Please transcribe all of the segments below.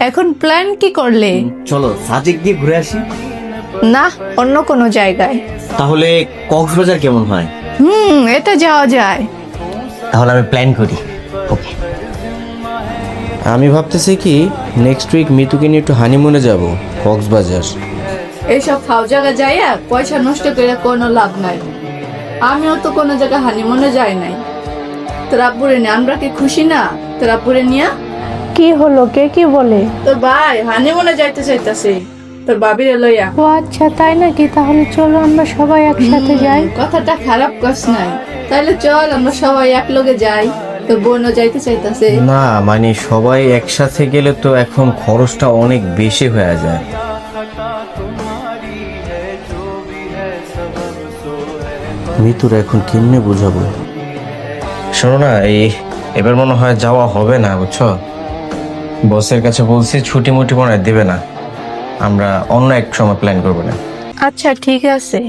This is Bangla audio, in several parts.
এখন প্ল্যান কি করলে? চলো সাজেক দিয়ে ঘুরে আসি। না, অন্য কোনো জায়গায়। তাহলে কক্সবাজার কেমন হয়? এটা যাওয়া যায়। তাহলে আমি প্ল্যান করি। ওকে, আমি ভাবতেছি কি নেক্সট উইক মিতুকে নিয়ে একটু হানিমুনে যাব কক্সবাজার। এইসব ফাও জায়গা যাইয়া পয়সা নষ্ট করে কোনো লাভ নাই। আমিও তো কোনো জায়গা হানিমুনে যাই নাই। তোর আব্বুরে নিয়ে আমরা কি খুশি না? তোর আব্বুরে নিয়া কি হলো, কে কি বলে? তোর ভাই হানিমুনে যাইতে চাইতাছে তোর বাবিরে লইয়া। ও আচ্ছা, তাই নাকি? তাহলে চলো আমরা সবাই একসাথে যাই। কথাটা খারাপ কস নাই। তাইলে চল আমরা সবাই এক লগে যাই। তোর বোনও যাইতে চাইতাছে। না মানে সবাই একসাথে গেলে তো এখন খরচটা অনেক বেশি হয়ে যায়। মিতুর এখন কেমনে বুঝাবো? শোনো না, এবার মনে হয় যাওয়া হবে না, বুঝছো? বসের কাছে বলছি ছুটি মুটি মনে হয় দেবে না। আমরা অন্য এক সময় প্ল্যান করবো না। আচ্ছা ঠিক আছে।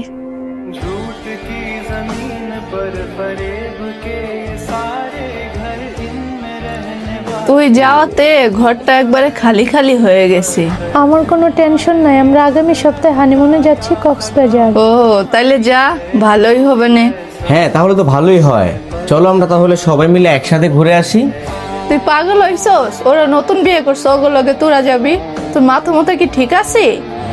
তুই যাওয়াতে ঘরটা একবারে খালি খালি হয়ে গেছে। আমার কোনো টেনশন নাই, আমরা আগামী সপ্তাহে হানিমুনে যাচ্ছি কক্সবাজার। ও তাইলে যা, ভালোই হবে না। হ্যাঁ তাহলে তো ভালোই হয়। চলো আমরা তাহলে সবাই মিলে একসাথে ঘুরে আসি। তুই পাগল হইছস? ওরা নতুন বিয়ে করছে, ওগুলোকে তোরা যাবি? তোর মাথা মতো কি ঠিক আছে?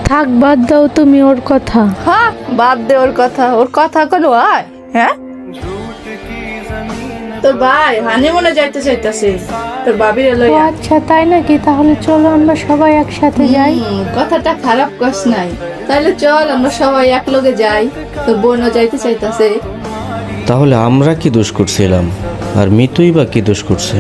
থাক, বাদ দাও তুমি ওর কথা। হ্যাঁ, বাদ দে ওর কথা। ওর কথা কোনো হয়? হ্যাঁ, তোর ভাই হানিমুনে যাইতে চাইতাছে তোর বাবিরে ও লইয়া। আচ্ছা, তাই নাকি? তাহলে চলো আমরা সবাই একসাথে যাই। কথাটা খারাপ কস নাই। তাইলে চল আমরা সবাই এক লগে যাই। তোর বোনও যাইতে চাইতাছে। তাহলে আমরা কি দোষ করছিলাম আর মিতুই বা কি দোষ করছে?